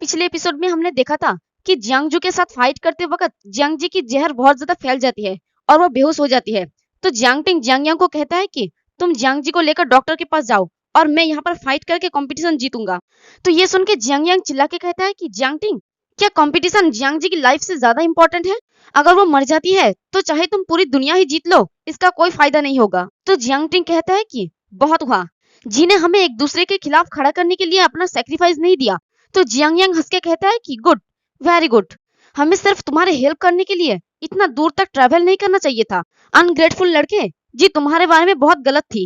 पिछले एपिसोड में हमने देखा था कि जियांगजू के साथ फाइट करते वक्त जियांग जी की जहर बहुत ज्यादा फैल जाती है और वो बेहोश हो जाती है। तो जियांगटिंग जियांगयांग को कहता है कि तुम जियांग जी को लेकर डॉक्टर के पास जाओ और मैं यहाँ पर फाइट करके कंपटीशन जीतूंगा। तो ये सुन के जियांगयांग चिल्ला के कहता है कि जियांगटिंग, क्या कंपटीशन जियांग जी की लाइफ से ज्यादा इंपॉर्टेंट है? अगर वो मर जाती है तो चाहे तुम पूरी दुनिया ही जीत लो, इसका कोई फायदा नहीं होगा। तो जियांगटिंग कहता है कि बहुत हुआ, जी ने हमें एक दूसरे के खिलाफ खड़ा करने के लिए अपना सेक्रीफाइस नहीं दिया। तो जियांगयांग हंस के कहता है कि गुड, वेरी गुड, हमें सिर्फ तुम्हारे हेल्प करने के लिए इतना दूर तक ट्रैवल नहीं करना चाहिए था। अनग्रेटफुल लड़के, जी तुम्हारे बारे में बहुत गलत थी।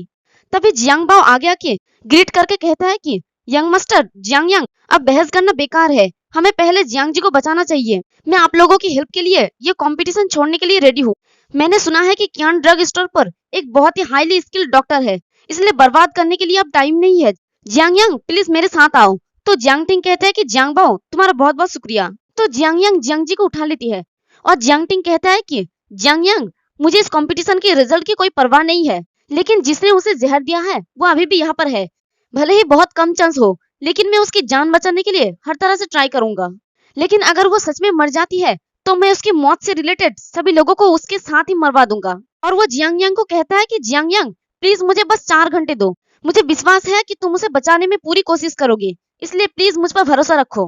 तभी जियांग बाओ आगे आके ग्रीट करके कहता है कि यंग मास्टर जियांगयांग, अब बहस करना बेकार है, हमें पहले जियांग जी को बचाना चाहिए। मैं आप लोगों की हेल्प के लिए ये कंपटीशन छोड़ने के लिए रेडी हूँ। मैंने सुना है कि क्यान ड्रग स्टोर पर एक बहुत ही हाईली स्किल्ड डॉक्टर है, इसलिए बर्बाद करने के लिए अब टाइम नहीं है। जियांगयांग प्लीज मेरे साथ आओ। तो जियांगटिंग कहता है कि जियांग बाओ तुम्हारा बहुत बहुत शुक्रिया। तो जियांगयांग जियांग जी को उठा लेती है और जियांगटिंग कहता है कि जियांगयांग, मुझे इस कंपटीशन के रिजल्ट की कोई परवाह नहीं है, लेकिन जिसने उसे जहर दिया है वो अभी भी यहाँ पर है। भले ही बहुत कम चांस हो, लेकिन मैं उसकी जान बचाने के लिए हर तरह से ट्राई करूंगा। लेकिन अगर वो सच में मर जाती है तो मैं उसकी मौत से रिलेटेड सभी लोगों को उसके साथ ही मरवा दूंगा। और वो जियांगयांग को कहता है कि जियांगयांग प्लीज मुझे बस 4 घंटे दो, मुझे विश्वास है कि तुम उसे बचाने में पूरी कोशिश करोगे, इसलिए प्लीज मुझ पर भरोसा रखो।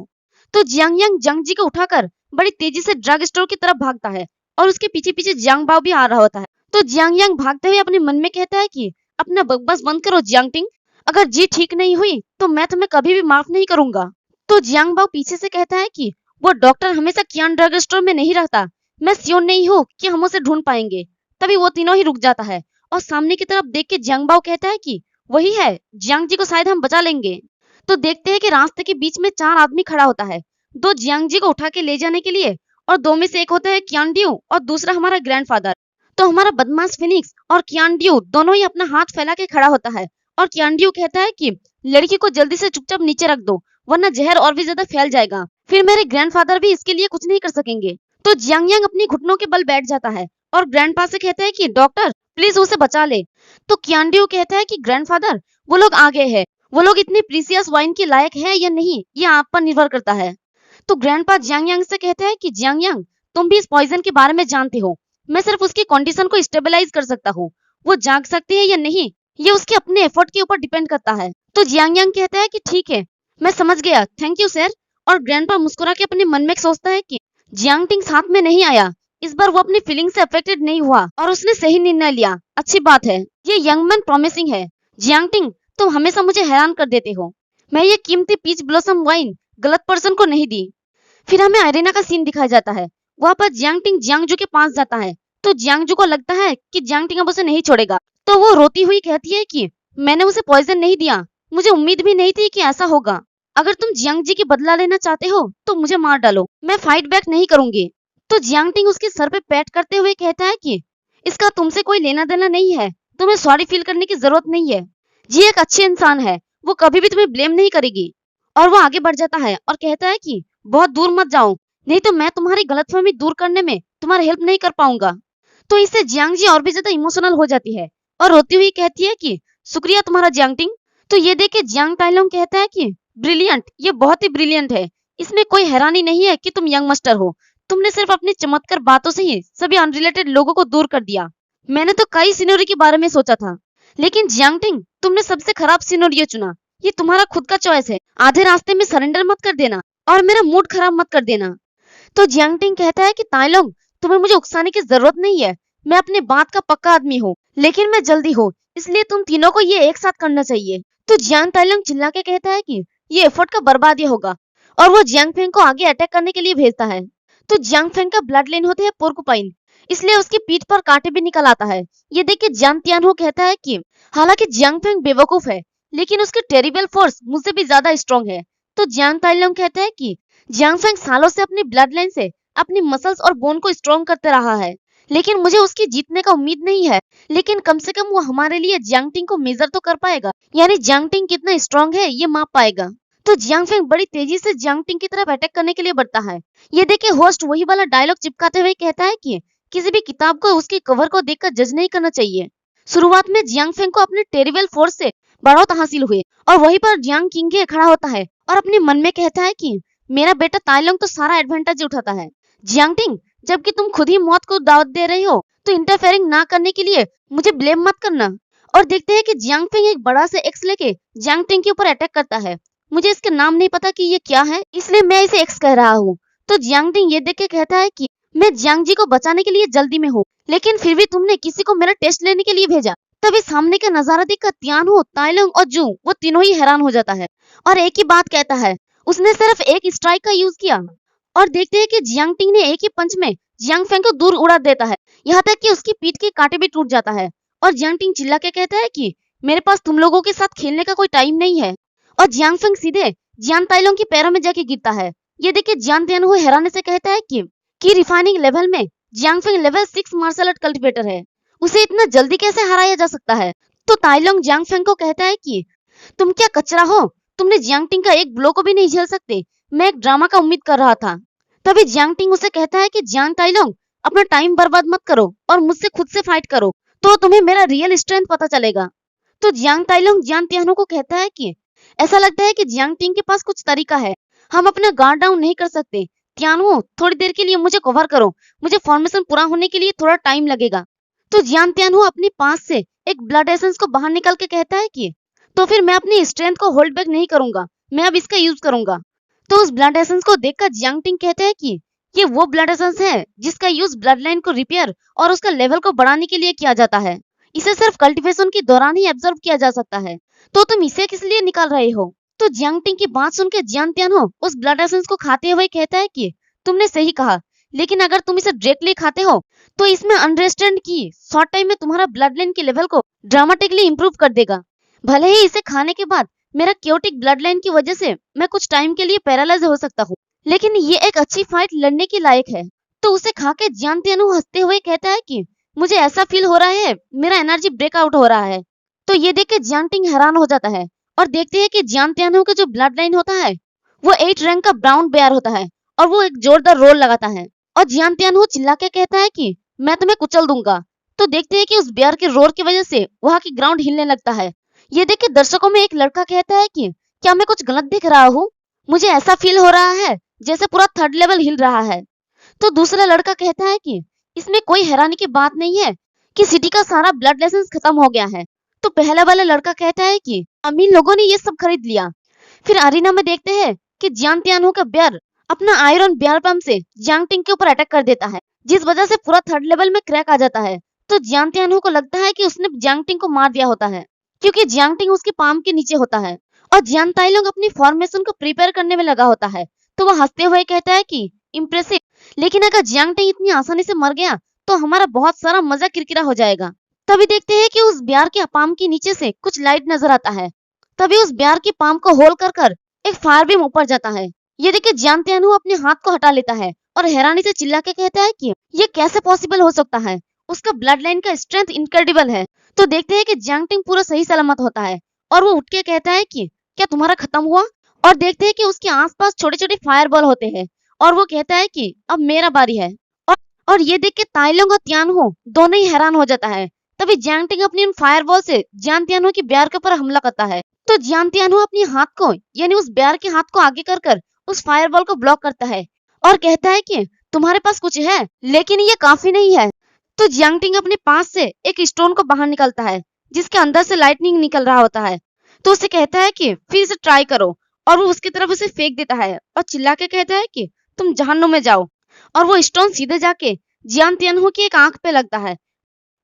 तो जियांगयांग जियांग जी को उठाकर बड़ी तेजी से ड्रग स्टोर की तरफ भागता है और उसके पीछे पीछे जियांग बाओ भी आ रहा होता है। तो जियांगयांग भागते हुए अपने मन में कहता है कि अपना बकवास बंद करो जियांगटिंग, अगर जी ठीक नहीं हुई तो मैं तुम्हें कभी भी माफ नहीं करूंगा। तो जियांग बाओ पीछे से कहता है कि वो डॉक्टर हमेशा क्यान ड्रग स्टोर में नहीं रहता, मैं श्योर नहीं हूँ कि हम उसे ढूंढ पाएंगे। तभी वो तीनों ही रुक जाता है और सामने की तरफ देख के जियांग बाओ कहता है कि वही है, जियांग जी को शायद हम बचा लेंगे। तो देखते हैं कि रास्ते के बीच में 4 आदमी खड़ा होता है, 2 जियांग जी को उठा के ले जाने के लिए, और 2 में से एक होता है क्यान ड्यू और दूसरा हमारा ग्रैंडफादर। तो हमारा बदमाश फिनिक्स और क्यान ड्यू दोनों ही अपना हाथ फैला के खड़ा होता है और क्यान ड्यू कहता है कि लड़की को जल्दी से चुपचाप नीचे रख दो, वरना जहर और भी ज्यादा फैल जाएगा, फिर मेरे ग्रैंडफादर भी इसके लिए कुछ नहीं कर सकेंगे। तो जियांगयांग अपनी घुटनों के बल बैठ जाता है और ग्रैंडपा से कहता है कि डॉक्टर प्लीज उसे बचा ले। तो क्यान ड्यू कहता है कि ग्रैंडफादर, वो लोग आ गए हैं, वो लोग इतनी प्रीसियस वाइन के लायक है या नहीं ये आप पर निर्भर करता है। तो ग्रैंडपा जियांगयांग से कहता है कि जियांगयांग, तुम भी इस पॉइजन के बारे में जानते हो, मैं सिर्फ उसकी कंडीशन को स्टेबलाइज कर सकता हूँ, वो जाग सकती है या नहीं ये उसके अपने एफर्ट के ऊपर डिपेंड करता है। तो जियांगयांग कहता है कि ठीक है, मैं समझ गया, थैंक यू सर। और ग्रैंडपा मुस्कुरा के अपने मन में सोचता है कि जियांगटिंग साथ में नहीं आया, इस बार वो अपनी फीलिंग से अफेक्टेड नहीं हुआ और उसने सही निर्णय लिया, अच्छी बात है, ये यंग मैन प्रॉमिसिंग है। जियांगटिंग, तुम हमेशा मुझे हैरान कर देते हो, मैं ये कीमती पीच ब्लॉसम वाइन गलत पर्सन को नहीं दी। फिर हमें अरेना का सीन दिखाया जाता है, वहाँ पर जियांगटिंग जियांगजू के पास जाता है। तो जियांगजू को लगता है कि जियांगटिंग अब उसे नहीं छोड़ेगा, तो वो रोती हुई कहती है कि मैंने उसे पॉइजन नहीं दिया, मुझे उम्मीद भी नहीं थी कि ऐसा होगा। अगर तुम जियांग जी की बदला लेना चाहते हो तो मुझे मार डालो, मैं फाइट बैक नहीं करूंगी। तो जियांगटिंग उसके सर पे पैट करते हुए कहता है कि इसका तुमसे कोई लेना देना नहीं है, तुम्हें सॉरी फील करने की जरूरत नहीं है, जी एक अच्छी इंसान है, वो कभी भी तुम्हें ब्लेम नहीं करेगी। और वो आगे बढ़ जाता है और कहता है कि बहुत दूर मत जाओ, नहीं तो मैं तुम्हारी गलतफहमी दूर करने में तुम्हारी हेल्प नहीं कर पाऊंगा। तो इससे जियांग जी और भी ज्यादा इमोशनल हो जाती है और रोती हुई कहती है कि शुक्रिया तुम्हारा जियांगटिंग। तो ये देख के जियांग ताइलोंग कहता है कि ब्रिलियंट, ये बहुत ही ब्रिलियंट है, इसमें कोई हैरानी नहीं है कि तुम यंग मास्टर हो, तुमने सिर्फ अपनी चमत्कार बातों से ही सभी अनरिलेटेड लोगों को दूर कर दिया। मैंने तो कई सिनेरियो के बारे में सोचा था, लेकिन जियांगटिंग तुमने सबसे खराब सिनेरियो चुना, ये तुम्हारा खुद का चॉइस है, आधे रास्ते में सरेंडर मत कर देना और मेरा मूड खराब मत कर देना। तो जियांगटिंग कहता है कि ताइलोंग, तुम्हें मुझे उकसाने की जरूरत नहीं है, मैं अपने बात का पक्का आदमी हूँ, लेकिन मैं जल्दी हूँ, इसलिए तुम तीनों को ये एक साथ करना चाहिए। तो जियांग ताइलोंग चिल्ला के कहता है कि ये एफर्ट का बर्बादी होगा और वो जियांग फेंग को आगे अटैक करने के लिए भेजता है। तो जियांग फेंग का ब्लड लाइन होते है पोर्कुपाइन, इसलिए उसकी पीठ पर कांटे भी निकल आता है। ये देख के जियांग तियानहो कहता है कि हालांकि जियांग फेंग बेवकूफ है, लेकिन उसकी टेरिबल फोर्स मुझसे भी ज्यादा स्ट्रॉन्ग है। तो जियांग ताइलोंग कहता है कि जियांग फेंग सालों से अपनी ब्लड लाइन से अपनी मसल्स और बोन को स्ट्रॉन्ग करते रहा है, लेकिन मुझे उसकी जीतने का उम्मीद नहीं है, लेकिन कम से कम वो हमारे लिए जियांगटिंग को मेजर तो कर पाएगा, यानी जियांगटिंग कितना स्ट्रॉन्ग है ये माप पाएगा। तो जियांग फेंग बड़ी तेजी से जियांगटिंग की तरफ अटैक करने के लिए बढ़ता है। ये देखे होस्ट वही वाला डायलॉग चिपकाते हुए कहता है कि किसी भी किताब को उसकी कवर को देखकर जज नहीं करना चाहिए। शुरुआत में जियांग फेंग को अपने टेरिबल फोर्स से बढ़त हासिल हुए और वहीं पर जियांग किंगे खड़ा होता है और अपने मन में कहता है कि मेरा बेटा ताइलोंग तो सारा एडवांटेज उठाता है। जियांगटिंग, जबकि तुम खुद ही मौत को दावत दे रही हो, तो इंटरफेयरिंग ना करने के लिए मुझे ब्लेम मत करना। और देखते हैं कि जियांगफेंग एक बड़ा से एक्स लेके जियांगटिंग के ऊपर अटैक करता है। मुझे इसके नाम नहीं पता कि ये क्या है, इसलिए मैं इसे एक्स कह रहा हूँ। तो जियांगटिंग ये देख के कहता है कि मैं जियांग जी को बचाने के लिए जल्दी में हूँ, लेकिन फिर भी तुमने किसी को मेरा टेस्ट लेने के लिए भेजा। तभी सामने का नजारा देखकर तियानहो, ताइलोंग और जू वो तीनों ही हैरान हो जाता है और एक ही बात कहता है, उसने सिर्फ एक स्ट्राइक का यूज किया। और देखते हैं कि जियांगटिंग ने एक ही पंच में जियांगफेंग को दूर उड़ा देता है, यहाँ तक कि उसकी पीठ के कांटे भी टूट जाता है। और जियांगटिंग चिल्ला के कहता है कि मेरे पास तुम लोगों के साथ खेलने का कोई टाइम नहीं है। और जियांगफेंग सीधे जियान ताइलोंग के पैरों में जाके गिरता है। ये देख के जियान तियानहो हैरानी से कहता है कि रिफाइनिंग लेवल में जियांगफेंग लेवल 6 मार्शल आर्ट कल्टिवेटर है, उसे इतना जल्दी कैसे हराया जा सकता है। तो ताइलोंग जियांगफेंग को कहता है कि तुम क्या कचरा हो, तुमने जियांगटिंग का एक ब्लो को भी नहीं झेल सकते। मैं एक ड्रामा का उम्मीद कर रहा था। तभी जियांगटिंग उसे कहता है कि जियांग ताइलोंग, अपना टाइम बर्बाद मत करो और मुझसे खुद से फाइट करो, तो तुम्हें मेरा रियल स्ट्रेंथ पता चलेगा। तो जियांग ताइलोंग जियान तियानहो को कहता है कि ऐसा लगता है कि जियांगटिंग के पास कुछ तरीका है, हम अपना गार्ड डाउन नहीं कर सकते। तियानहो, थोड़ी देर के लिए मुझे कवर करो, मुझे फॉर्मेशन पूरा होने के लिए थोड़ा टाइम लगेगा। तो जियान तियानहो अपनी पास से एक ब्लड एसेंस को बाहर निकाल के कहता है कि तो फिर मैं अपनी स्ट्रेंथ को होल्ड बैक नहीं करूंगा, मैं अब इसका यूज करूंगा। तो उस ब्लड एसेंस को देखकर जियांगटिंग कहते हैं कि ये वो ब्लड एसेंस है जिसका यूज ब्लड लाइन को रिपेयर और उसका लेवल को बढ़ाने के लिए किया जाता है। इसे सिर्फ कल्टीवेशन के दौरान ही एब्जॉर्ब किया जा सकता है, तो तुम इसे किस लिए निकाल रहे हो। तो जियांगटिंग की बात सुनकर जियान तियानहो उस ब्लड एसेंस को खाते हुए कहता है कि तुमने सही कहा, लेकिन अगर तुम इसे डायरेक्टली खाते हो तो इसमें अनरेस्टेंड की शॉर्ट टाइम में तुम्हारा ब्लड लाइन के लेवल को ड्रामेटिकली इंप्रूव कर देगा। भले ही इसे खाने के बाद मेरा क्योटिक ब्लड लाइन की वजह से मैं कुछ टाइम के लिए पैरालाइज हो सकता हूँ, लेकिन ये एक अच्छी फाइट लड़ने के लायक है। तो उसे खा के जियान तियानहो हंसते हुए कहता है कि मुझे ऐसा फील हो रहा है मेरा एनर्जी ब्रेकआउट हो रहा है। तो ये देख के जियांगटिंग हैरान हो जाता है और देखते हैं कि जियान तियानहो का जो ब्लड लाइन होता है वो 8 रैंक का ब्राउन बेयर होता है और वो एक जोरदार रोल लगाता है। और जियान तियानहो चिल्ला के कहता है कि मैं तुम्हें कुचल दूंगा। तो देखते हैं कि उस बेयर के रोर की वजह से वहां की ग्राउंड हिलने लगता है। ये देख के दर्शकों में एक लड़का कहता है कि क्या मैं कुछ गलत देख रहा हूँ, मुझे ऐसा फील हो रहा है जैसे पूरा 3rd लेवल हिल रहा है। तो दूसरा लड़का कहता है कि इसमें कोई हैरानी की बात नहीं है कि सिटी का सारा ब्लड लाइसेंस खत्म हो गया है। तो पहला वाला लड़का कहता है कि अमीर लोगों ने ये सब खरीद लिया। फिर अरीना में देखते हैं कि जियान तियानहो का बेयर अपना आयरन बेयर पंप से जियांगटिंग के ऊपर अटैक कर देता है, जिस वजह से पूरा 3rd लेवल में क्रैक आ जाता है। तो जियान तियानहो को लगता है कि उसने जियांगटिंग को मार दिया होता है, क्योंकि जियांगटिंग उसके पाम के नीचे होता है और जियान ताइलोंग अपनी फॉर्मेशन को प्रिपेयर करने में लगा होता है। तो वह हंसते हुए कहता है कि इम्प्रेसिव, लेकिन अगर जियांगटिंग इतनी आसानी से मर गया तो हमारा बहुत सारा मजा किरकिरा हो जाएगा। तभी देखते हैं कि उस बेयर के पाम के नीचे से कुछ लाइट नजर आता है। तभी उस बेयर के पाम को होल कर एक फायर बीम ऊपर जाता है। ये देख के जियान तियानहो अपने हाथ को हटा लेता है और हैरानी से चिल्ला के कहता है कि ये कैसे पॉसिबल हो सकता है, उसका ब्लड लाइन का स्ट्रेंथ इनक्रेडिबल है। तो देखते हैं कि जियांगटिंग पूरा सही सलामत होता है और वो उठ के कहता है कि क्या तुम्हारा खत्म हुआ। और देखते हैं कि उसके आसपास छोटे छोटे फायरबॉल होते हैं और वो कहता है कि अब मेरा बारी है। और ये देख के ताइलोंग और तियानहो दोनों ही हैरान हो जाता है। तभी जियांगटिंग अपनी उन फायरबॉल से जियान तियानहो की बेयर के ऊपर हमला करता है। तो जियान तियानहो अपने हाथ को यानी उस बेयर के हाथ को आगे कर उस फायरबॉल को ब्लॉक करता है और कहता है कि तुम्हारे पास कुछ है लेकिन ये काफी नहीं है। तो जियांगटिंग अपने पास से एक स्टोन को बाहर निकालता है जिसके अंदर से लाइटनिंग निकल रहा होता है। तो उसे कहता है कि फिर से ट्राई करो और वो उसकी तरफ उसे फेंक देता है और चिल्ला के कहता है कि तुम जहन्नुम में जाओ। और वो स्टोन सीधे जाके जियान तियानहो की एक आंख पे लगता है।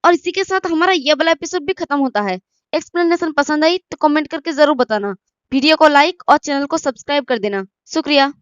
और इसी के साथ हमारा ये वाला एपिसोड भी खत्म होता है। एक्सप्लेनेशन पसंद आई तो कमेंट करके जरूर बताना, वीडियो को लाइक और चैनल को सब्सक्राइब कर देना। शुक्रिया।